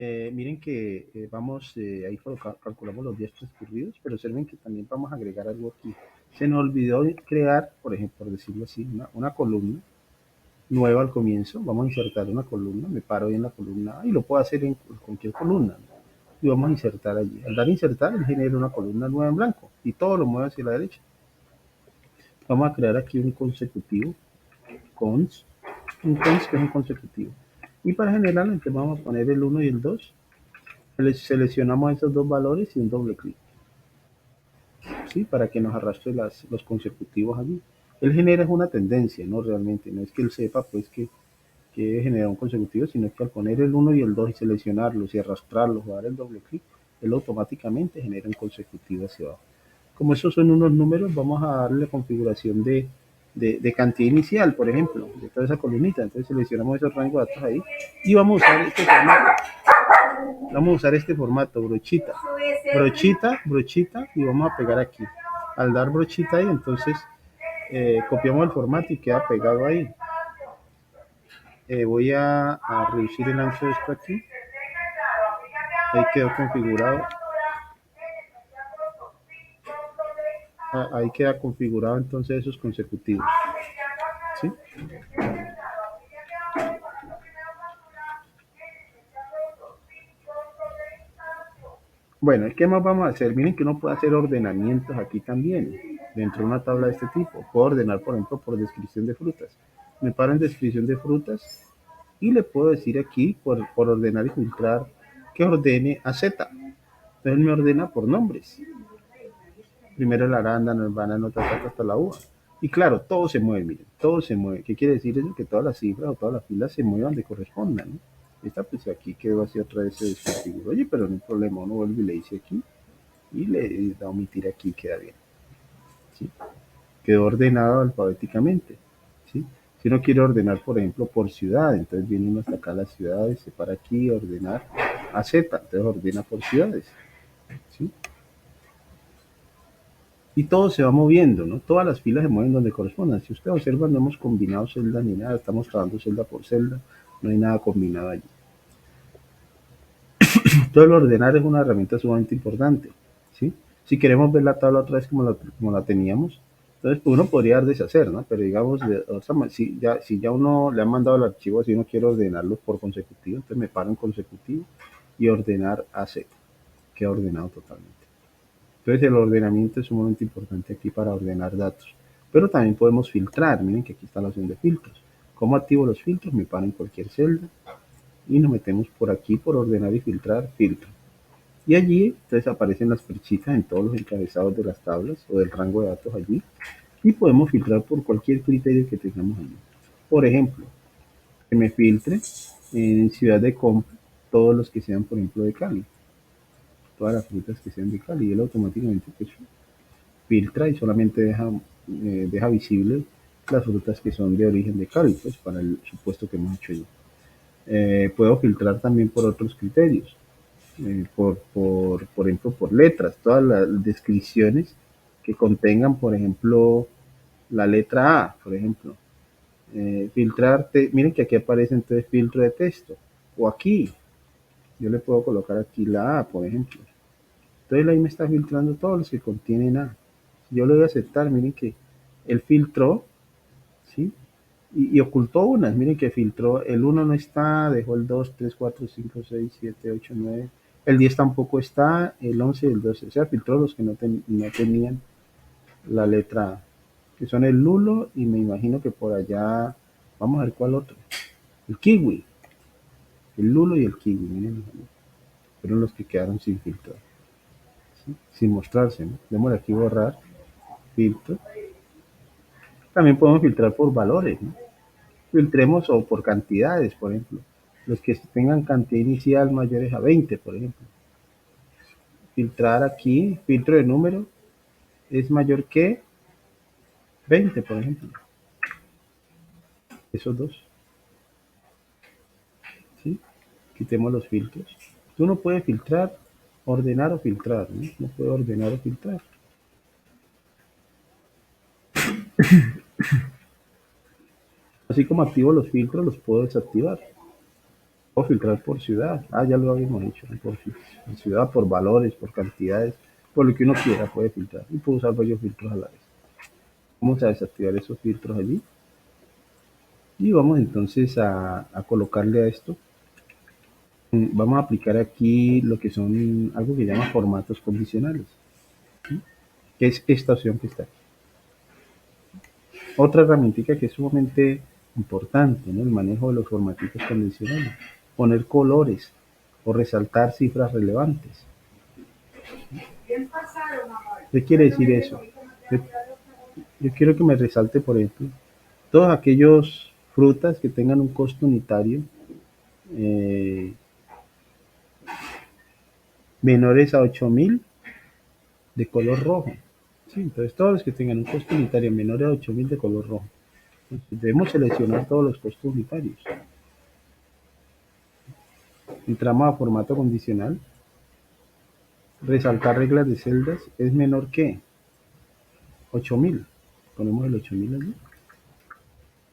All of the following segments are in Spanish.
Miren que vamos, ahí calculamos los días transcurridos, pero observen que también vamos a agregar algo aquí. Se nos olvidó crear, por ejemplo, por decirlo así, una columna nueva al comienzo. Vamos a insertar una columna, me paro ahí en la columna A y lo puedo hacer en cualquier columna, ¿no? Y vamos a insertar allí. Al dar a insertar, él genera una columna nueva en blanco y todo lo mueve hacia la derecha. Vamos a crear aquí un consecutivo, cons, un cons que es un consecutivo. Y para generarlo, entonces vamos a poner el 1 y el 2. Seleccionamos esos dos valores y un doble clic, ¿sí? Para que nos arrastre los consecutivos allí. Él genera una tendencia, ¿no? Realmente, no es que él sepa, pues, que genera un consecutivo, sino que al poner el 1 y el 2 y seleccionarlos y arrastrarlos o dar el doble clic, él automáticamente genera un consecutivo hacia abajo. Como esos son unos números, vamos a darle configuración de cantidad inicial, por ejemplo, de toda esa columnita. Entonces seleccionamos esos rangos de datos ahí y vamos a usar este formato. Vamos a usar este formato, brochita, brochita, brochita, y vamos a pegar aquí. Al dar brochita ahí, entonces copiamos el formato y queda pegado ahí. Voy a reducir el ancho de esto aquí. Ahí quedó configurado. Ahí queda configurado entonces esos consecutivos. ¿Sí? Bueno, ¿qué más vamos a hacer? Miren que uno puede hacer ordenamientos aquí también, dentro de una tabla de este tipo. Puedo ordenar, por ejemplo, por descripción de frutas. Me paro en descripción de frutas y le puedo decir aquí, por ordenar y filtrar, que ordene a Z. Entonces me ordena por nombres. Primero el arándano, el banano, hasta la uva. Y claro, todo se mueve, miren, todo se mueve. ¿Qué quiere decir eso? Que todas las cifras o todas las filas se muevan donde correspondan, ¿no? Esta pues aquí quedó así otra vez se desconfiguró. Oye, pero no hay problema, uno vuelve y le dice aquí y le da a omitir aquí, queda bien. ¿Sí? Quedó ordenado alfabéticamente. ¿Sí? Si uno quiere ordenar, por ejemplo, por ciudad, entonces viene uno hasta acá a las ciudades, se para aquí, ordenar a Z, entonces ordena por ciudades. ¿Sí? Y todo se va moviendo, ¿no? Todas las filas se mueven donde correspondan. Si usted observa, no hemos combinado celda ni nada, estamos trabajando celda por celda, no hay nada combinado allí. Todo el ordenar es una herramienta sumamente importante, ¿sí? Si queremos ver la tabla otra vez como la teníamos, entonces pues uno podría deshacer, ¿no? Pero digamos, si ya uno le ha mandado el archivo, si uno quiere ordenarlos por consecutivo, entonces me paro en consecutivo y ordenar a Z, queda ordenado totalmente. Entonces el ordenamiento es sumamente importante aquí para ordenar datos. Pero también podemos filtrar. Miren que aquí está la opción de filtros. ¿Cómo activo los filtros? Me paro en cualquier celda y nos metemos por aquí por ordenar y filtrar, filtro. Y allí entonces aparecen las flechitas en todos los encabezados de las tablas o del rango de datos allí. Y podemos filtrar por cualquier criterio que tengamos allí. Por ejemplo, que me filtre en ciudad de compra todos los que sean, por ejemplo, de Cali. Todas las frutas que sean de Cali. Y él automáticamente pues, filtra y solamente deja visible las frutas que son de origen de Cali, pues para el supuesto que hemos hecho yo. Puedo filtrar también por otros criterios, por ejemplo, por letras, todas las descripciones que contengan, por ejemplo, la letra A, por ejemplo. Miren que aquí aparece entonces filtro de texto, o aquí, yo le puedo colocar aquí la A, por ejemplo. Entonces ahí me está filtrando todos los que contienen A. Si yo le doy a aceptar, miren que él filtró, ¿sí? Y ocultó unas, miren que filtró, el 1 no está, dejó el 2 3 4 5 6 7 8 9 el 10 tampoco está, el 11 y el 12, o sea, filtró los que no tenían la letra A, que son el lulo y me imagino que por allá, vamos a ver cuál otro, el kiwi, el lulo y el kiwi, miren, fueron los que quedaron sin filtrar, ¿sí? Sin mostrarse, ¿no? Démosle aquí borrar, filtro. También podemos filtrar por valores, ¿no? Filtremos o por cantidades, por ejemplo. Los que tengan cantidad inicial mayores a 20, por ejemplo. Filtrar aquí, filtro de número, es mayor que 20, por ejemplo. Esos dos, ¿sí? Quitemos los filtros. Tú no puedes filtrar, ordenar o filtrar, ¿no? No puede ordenar o filtrar. Así como activo los filtros, los puedo desactivar. O filtrar por ciudad. Ah, ya lo habíamos dicho, ¿no? Por ciudad, por valores, por cantidades, por lo que uno quiera puede filtrar. Y puede usar varios filtros a la vez. Vamos a desactivar esos filtros allí. Y vamos entonces a colocarle a esto. Vamos a aplicar aquí lo que son algo que llama formatos condicionales, que es esta opción que está aquí. Otra herramienta que es sumamente importante, ¿no? El manejo de los formatos condicionales. Poner colores o resaltar cifras relevantes. ¿Qué quiere decir eso? Yo, yo quiero que me resalte, por ejemplo, todos aquellos frutas que tengan un costo unitario eh, menores a 8.000 de color rojo. Sí, entonces todos los que tengan un costo unitario menor a 8.000 de color rojo. Entonces, debemos seleccionar todos los costos unitarios. Entramos a formato condicional. Resaltar reglas de celdas es menor que 8.000. Ponemos el 8.000 allí.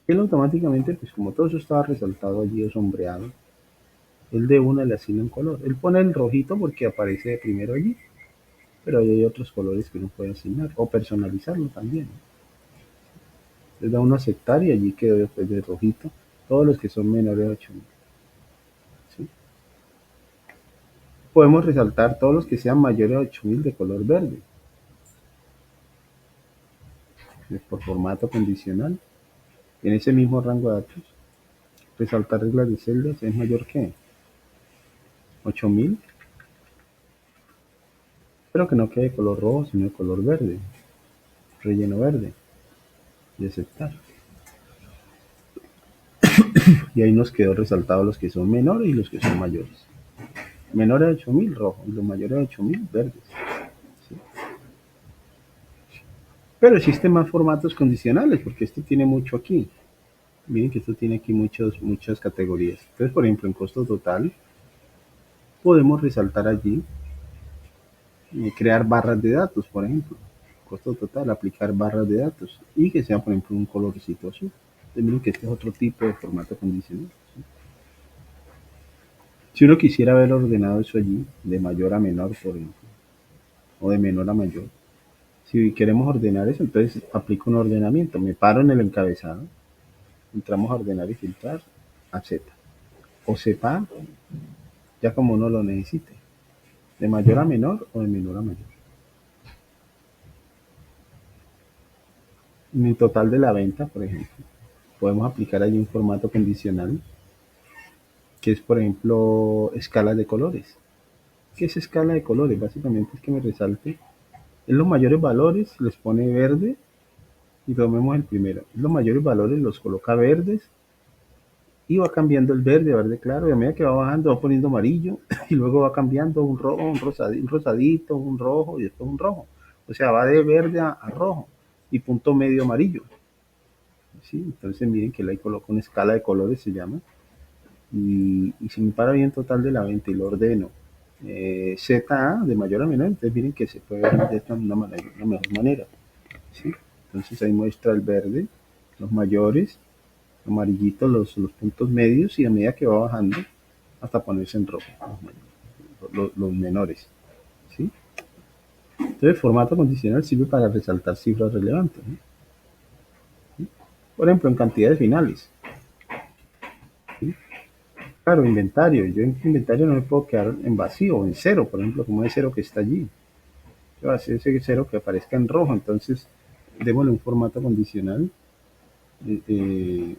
Él automáticamente, pues como todo eso estaba resaltado allí o sombreado, él de una le asigna un color. Él pone el rojito porque aparece de primero allí, pero hay otros colores que uno puede asignar o personalizarlo también. Le da uno a aceptar y allí quedó después de rojito todos los que son menores de 8.000. ¿Sí? Podemos resaltar todos los que sean mayores a 8.000 de color verde, por formato condicional. En ese mismo rango de datos, resaltar reglas de celdas es mayor que 8.000, pero que no quede de color rojo, sino de color verde, relleno verde, y aceptar. Y ahí nos quedó resaltado los que son menores y los que son mayores. Menores de 8.000 rojo y los mayores de 8.000 verdes. ¿Sí? Pero existen más formatos condicionales porque este tiene mucho aquí. Miren que esto tiene aquí muchas categorías. Entonces, por ejemplo, en costo total podemos resaltar allí y crear barras de datos, por ejemplo. Costo total, aplicar barras de datos y que sea, por ejemplo, un colorcito azul. Entonces, miren que este es otro tipo de formato condicional. ¿Sí? Si uno quisiera ver ordenado eso allí, de mayor a menor, por ejemplo, o de menor a mayor, si queremos ordenar eso, entonces aplico un ordenamiento. Me paro en el encabezado, entramos a ordenar y filtrar, a Z. O sepa, ya como uno lo necesite, de mayor a menor o de menor a mayor. En el total de la venta, por ejemplo, podemos aplicar allí un formato condicional, que es, por ejemplo, escalas de colores. ¿Qué es escala de colores? Básicamente es que me resalte en los mayores valores, les pone verde y tomemos el primero. Los mayores valores los coloca verdes y va cambiando el verde a verde claro y a medida que va bajando va poniendo amarillo y luego va cambiando un rojo, un rosadito, un rojo y después un rojo. O sea, va de verde a rojo y punto medio amarillo. ¿Sí? Entonces miren que ahí coloco una escala de colores, se llama. Y si me para bien total de la venta y lo ordeno ZA de mayor a menor, entonces miren que se puede ver de esta una mejor manera. ¿Sí? Entonces ahí muestra el verde, los mayores, amarillitos los puntos medios y a medida que va bajando hasta ponerse en rojo, los menores. ¿Sí? Entonces el formato condicional sirve para resaltar cifras relevantes. ¿No? ¿Sí? Por ejemplo, en cantidades finales. ¿Sí? Claro, inventario. Yo en inventario no me puedo quedar en vacío, en cero, por ejemplo, como ese cero que está allí. Yo hacer ese cero que aparezca en rojo, entonces démosle un formato condicional. Eh,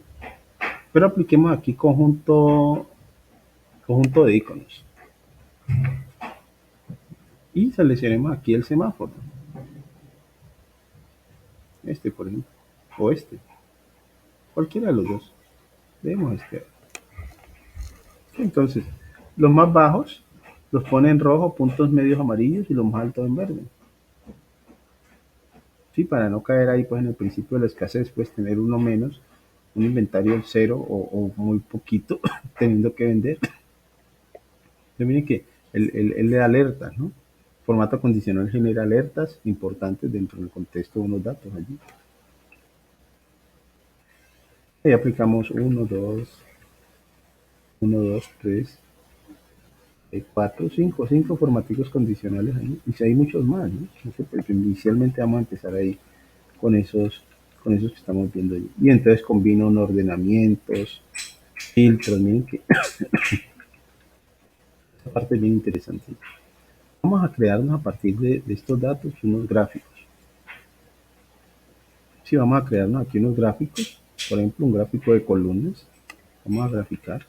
pero apliquemos aquí conjunto de iconos. Y seleccionemos aquí el semáforo. Este, por ejemplo. O este. Cualquiera de los dos. Vemos este. Entonces, los más bajos los pone en rojo, puntos medios amarillos y los más altos en verde. Sí, para no caer ahí pues en el principio de la escasez, pues tener uno menos, un inventario en cero o muy poquito teniendo que vender. Entonces, miren que él le da alertas, ¿no? Formato condicional genera alertas importantes dentro del contexto de unos datos allí. Y aplicamos uno, dos, Uno, dos, tres, cuatro, cinco formaticos condicionales ahí. Y si hay muchos más, ¿no? No sé, porque inicialmente vamos a empezar ahí con esos que estamos viendo ahí. Y entonces combino un ordenamientos, filtros, miren que esta parte es bien interesante. Vamos a crearnos a partir de estos datos unos gráficos. Si vamos a crearnos aquí unos gráficos, por ejemplo, un gráfico de columnas, vamos a graficar.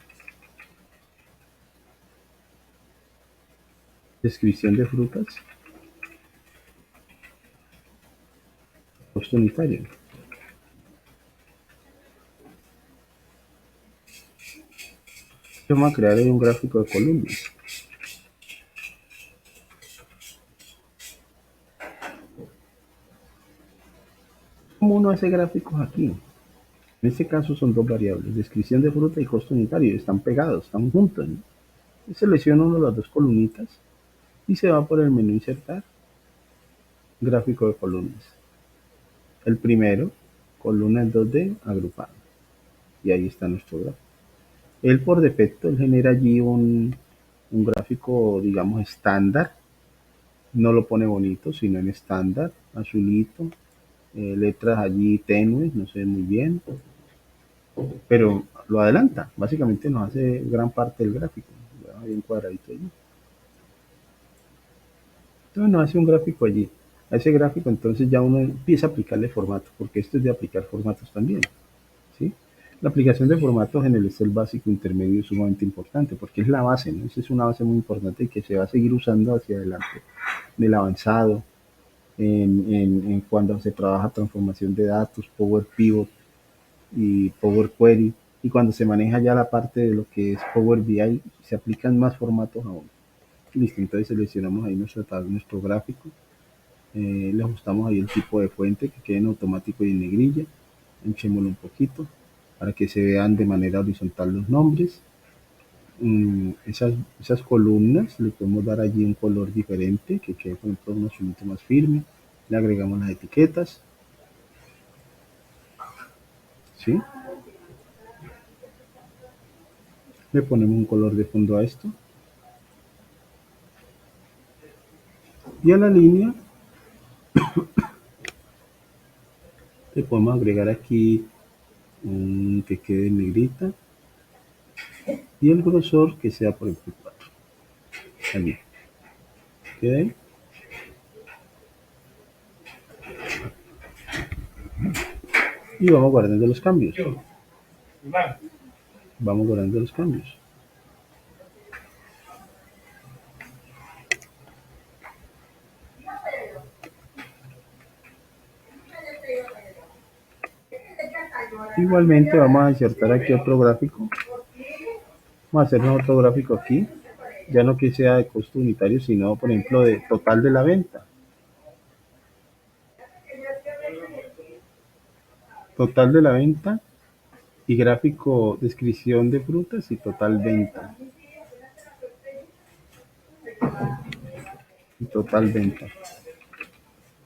Descripción de frutas, costo unitario. Vamos a crear un gráfico de columnas. ¿Cómo uno hace gráficos aquí? En este caso son dos variables, descripción de fruta y costo unitario. Están pegados, están juntos, ¿no? Y selecciono una de las dos columnitas y se va por el menú insertar, gráfico de columnas. El primero, columna en 2D agrupado. Y ahí está nuestro gráfico. Él por defecto él genera allí un gráfico, digamos, estándar. No lo pone bonito, sino en estándar, azulito, letras allí tenues, no se ve muy bien, pero lo adelanta. Básicamente nos hace gran parte del gráfico. Hay un cuadradito allí. Entonces nos hace un gráfico allí. A ese gráfico entonces ya uno empieza a aplicarle formato, porque esto es de aplicar formatos también. ¿Sí? La aplicación de formatos en el Excel básico intermedio es sumamente importante, porque es la base, ¿no? Esa es una base muy importante y que se va a seguir usando hacia adelante. Del avanzado, en cuando se trabaja transformación de datos, Power Pivot y Power Query, y cuando se maneja ya la parte de lo que es Power BI, se aplican más formatos aún. Listo, entonces seleccionamos ahí nuestro gráfico, le ajustamos ahí el tipo de fuente que quede en automático y en negrilla, hinchémoslo un poquito para que se vean de manera horizontal los nombres. Esas columnas le podemos dar allí un color diferente que quede por ejemplo un azulito más firme, le agregamos las etiquetas, ¿sí? Le ponemos un color de fondo a esto y a la línea le podemos agregar aquí un que quede en negrita y el grosor que sea por ejemplo 4. Allí. ¿Queda ahí? Y vamos guardando los cambios. Vamos guardando los cambios. Igualmente vamos a insertar aquí otro gráfico. Vamos a hacernos otro gráfico aquí. Ya no que sea de costo unitario, sino por ejemplo de total de la venta. Total de la venta y gráfico descripción de frutas y total venta. Y total venta.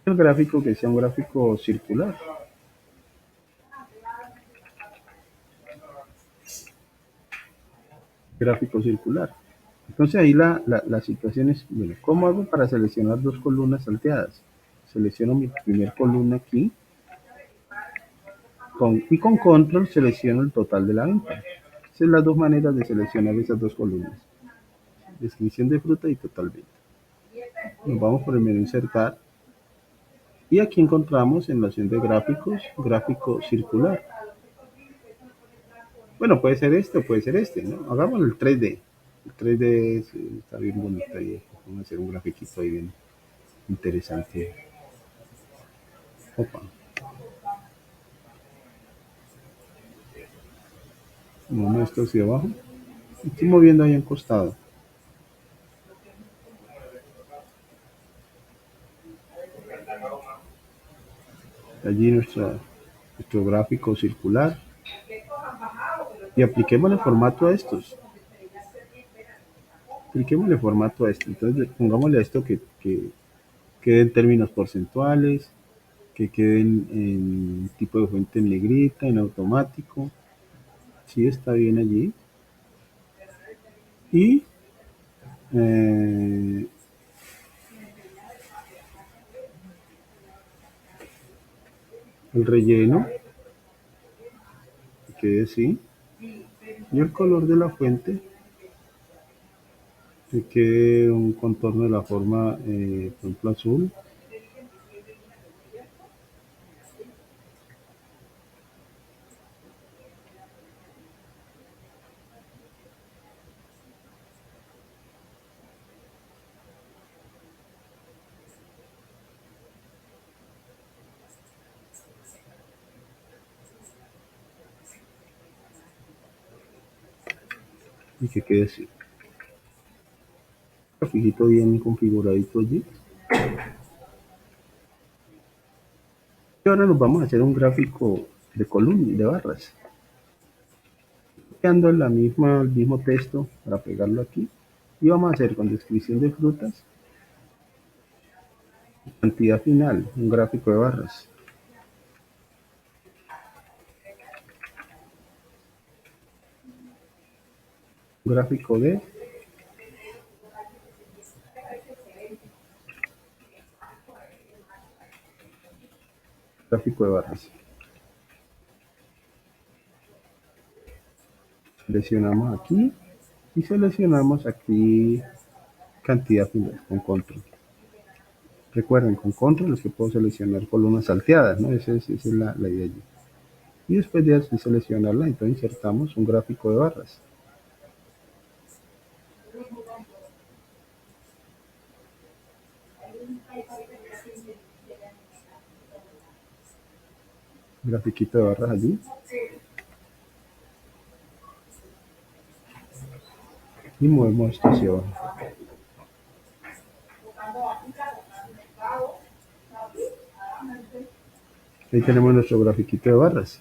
El gráfico que sea un gráfico circular. Gráfico circular. Entonces ahí la situación es, bueno, ¿cómo hago para seleccionar dos columnas salteadas? Selecciono mi primer columna aquí y con control selecciono el total de la venta. Esas son las dos maneras de seleccionar esas dos columnas. Descripción de fruta y total venta. Nos vamos por el menú insertar y aquí encontramos en la opción de gráficos, gráfico circular. Bueno, puede ser este o puede ser este, ¿no? Hagamos el 3D. El 3D está bien bonito ahí. Vamos a hacer un grafiquito ahí bien interesante. Opa. Movemos esto hacia abajo. Estoy moviendo ahí en costado. Allí nuestro gráfico circular. Y apliquemos el formato a estos. Apliquémosle formato a esto. Entonces pongámosle a esto que quede en términos porcentuales, que quede en tipo de fuente en negrita, en automático. Sí está bien allí. Y eh, el relleno, que quede así. Y el color de la fuente, que quede un contorno de la forma, por ejemplo, azul. Y que quede así. Fijito bien configuradito allí. Y ahora nos vamos a hacer un gráfico de columnas, de barras. Copiando el mismo texto para pegarlo aquí. Y vamos a hacer con descripción de frutas, cantidad final, un gráfico de barras. Un gráfico de barras. Seleccionamos aquí y seleccionamos aquí cantidad final con control. Recuerden, con control es que puedo seleccionar columnas salteadas, ¿no? Esa es la idea allí. Y después de así seleccionarla, entonces insertamos un gráfico de barras. Grafiquito de barras allí. Y movemos esto hacia abajo. Ahí tenemos nuestro grafiquito de barras.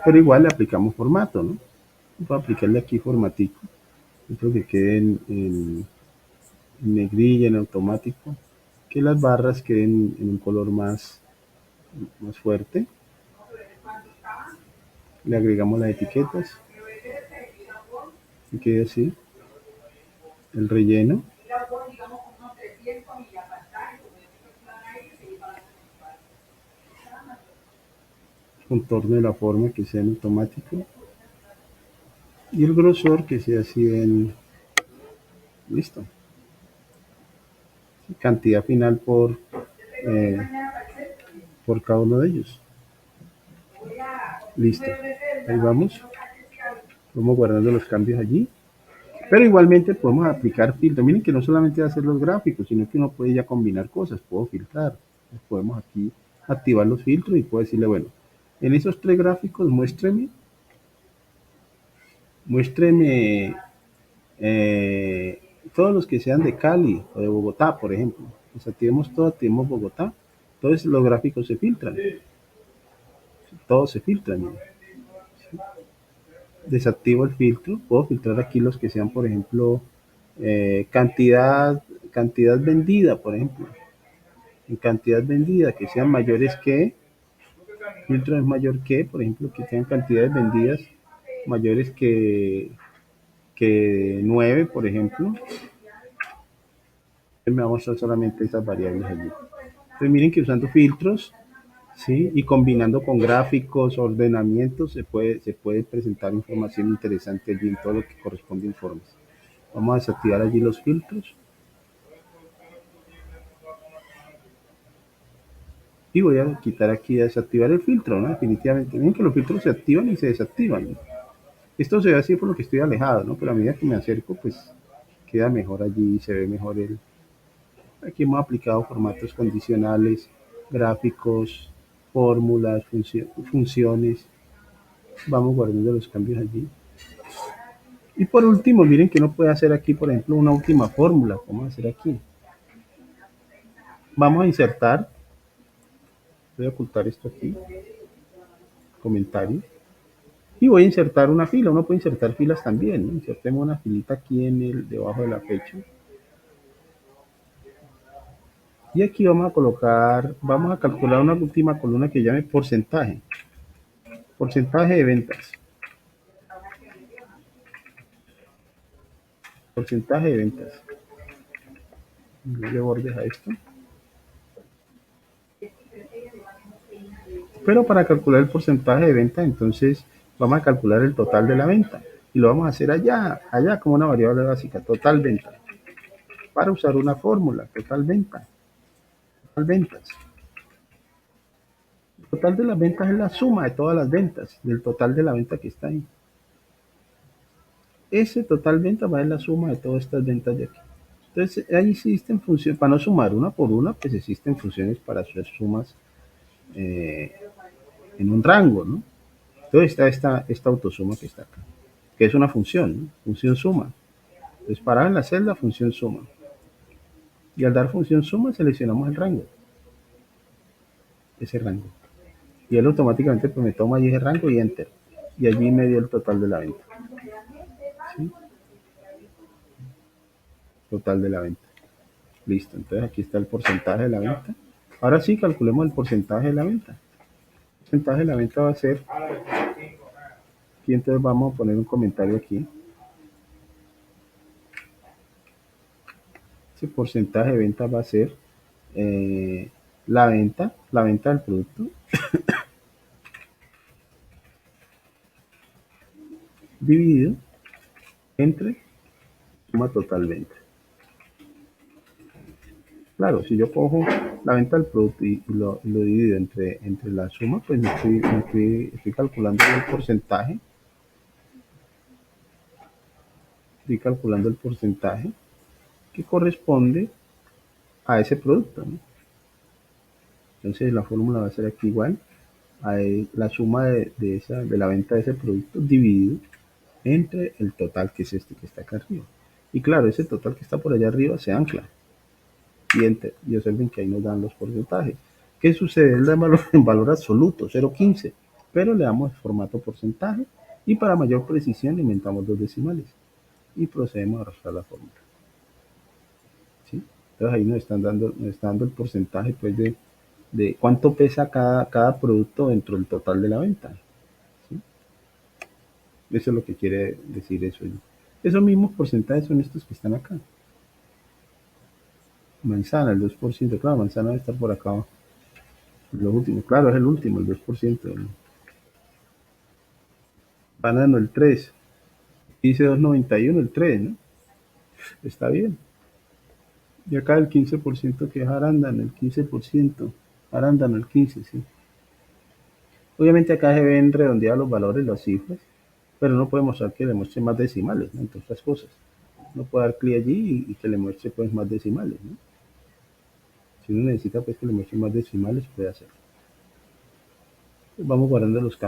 Pero igual le aplicamos formato, ¿no? Puedo aplicarle aquí formatico. Esto que quede en negrilla, en automático. Que las barras queden en un color más fuerte. Le agregamos las etiquetas. Y quede así. El relleno. Contorno de la forma que sea en automático. Y el grosor que sea así en... Listo. Cantidad final eh, por cada uno de ellos. Listo. Ahí vamos. Vamos guardando los cambios allí. Pero igualmente podemos aplicar filtros. Miren que no solamente hacer los gráficos, sino que uno puede ya combinar cosas. Puedo filtrar. Podemos aquí activar los filtros y puedo decirle, bueno, en esos tres gráficos muéstreme todos los que sean de Cali o de Bogotá, por ejemplo. Pues activemos todo, activemos Bogotá. Entonces los gráficos se filtran. Todos se filtran. ¿No? Desactivo el filtro. Puedo filtrar aquí los que sean, por ejemplo, cantidad vendida, por ejemplo. En cantidad vendida, que sean mayores que, filtro es mayor que, por ejemplo, que tengan cantidades vendidas mayores que 9, por ejemplo. Me va a mostrar solamente esas variables allí. Entonces miren que usando filtros, ¿sí? Y combinando con gráficos, ordenamientos, se puede presentar información interesante allí en todo lo que corresponde a informes. Vamos a desactivar allí los filtros. Y voy a quitar aquí a desactivar el filtro, ¿no? Definitivamente. Miren que los filtros se activan y se desactivan, ¿no? Esto se ve así por lo que estoy alejado, ¿no? Pero a medida que me acerco, pues queda mejor allí, se ve mejor el... Aquí hemos aplicado formatos condicionales, gráficos, fórmulas, funciones. Vamos guardando los cambios allí. Y por último, miren que uno puede hacer aquí, por ejemplo, una última fórmula. Vamos a hacer aquí. Vamos a insertar. Voy a ocultar esto aquí. Comentario. Y voy a insertar una fila. Uno puede insertar filas también, ¿no? Insertemos una filita aquí debajo de la fecha. Y aquí vamos a calcular una última columna que llame porcentaje. Porcentaje de ventas. porcentaje de ventas. No le bordes a esto. Pero para calcular el porcentaje de venta, entonces vamos a calcular el total de la venta. Y lo vamos a hacer allá como una variable básica, total venta. Para usar una fórmula, total venta, total ventas. El total de las ventas es la suma de todas las ventas, del total de la venta que está ahí. Ese total venta va a ser la suma de todas estas ventas de aquí. Entonces, ahí existen funciones, para no sumar una por una, pues existen funciones para hacer sumas eh, en un rango, ¿no? Entonces está esta autosuma que está acá, que es una función, ¿no? Función suma. Entonces, para en la celda, función suma. Y al dar función suma, seleccionamos el rango, ese rango. Y él automáticamente pues, me toma ahí ese rango y enter. Y allí me dio el total de la venta. ¿Sí? Total de la venta. Listo. Entonces aquí está el porcentaje de la venta. Ahora sí, calculemos el porcentaje de la venta. El porcentaje de la venta va a ser, aquí entonces vamos a poner un comentario aquí. Ese porcentaje de venta va a ser la venta del producto dividido entre suma total venta. Claro, si yo cojo la venta del producto y lo divido entre la suma, pues estoy calculando el porcentaje, estoy calculando el porcentaje que corresponde a ese producto, ¿no? Entonces la fórmula va a ser aquí igual a la suma de la venta de ese producto dividido entre el total que es este que está acá arriba. Y claro, ese total que está por allá arriba se ancla y enter. Y observen que ahí nos dan los porcentajes. ¿Qué sucede? Es en valor absoluto, 0.15, pero le damos formato porcentaje y para mayor precisión inventamos dos decimales y procedemos a arrastrar la fórmula. ¿Sí? Entonces ahí nos está dando el porcentaje pues, de cuánto pesa cada producto dentro del total de la venta. ¿Sí? Eso es lo que quiere decir eso. Esos mismos porcentajes son estos que están acá. Manzana, el 2%, claro, manzana debe estar por acá. Lo último, claro, es el último, el 2%. Banano, el 3%. Dice 2.91, el 3, ¿no? Está bien. Y acá el 15% que es arándano, el 15%. Arándano, el 15%, sí. Obviamente acá se ven redondeados los valores, las cifras, pero no podemos mostrar que le muestre más decimales, ¿no? Entre otras cosas. No puede dar clic allí y que le muestre pues más decimales, ¿no? Si uno necesita pues que le muestre más decimales, puede hacerlo. Vamos guardando los cambios.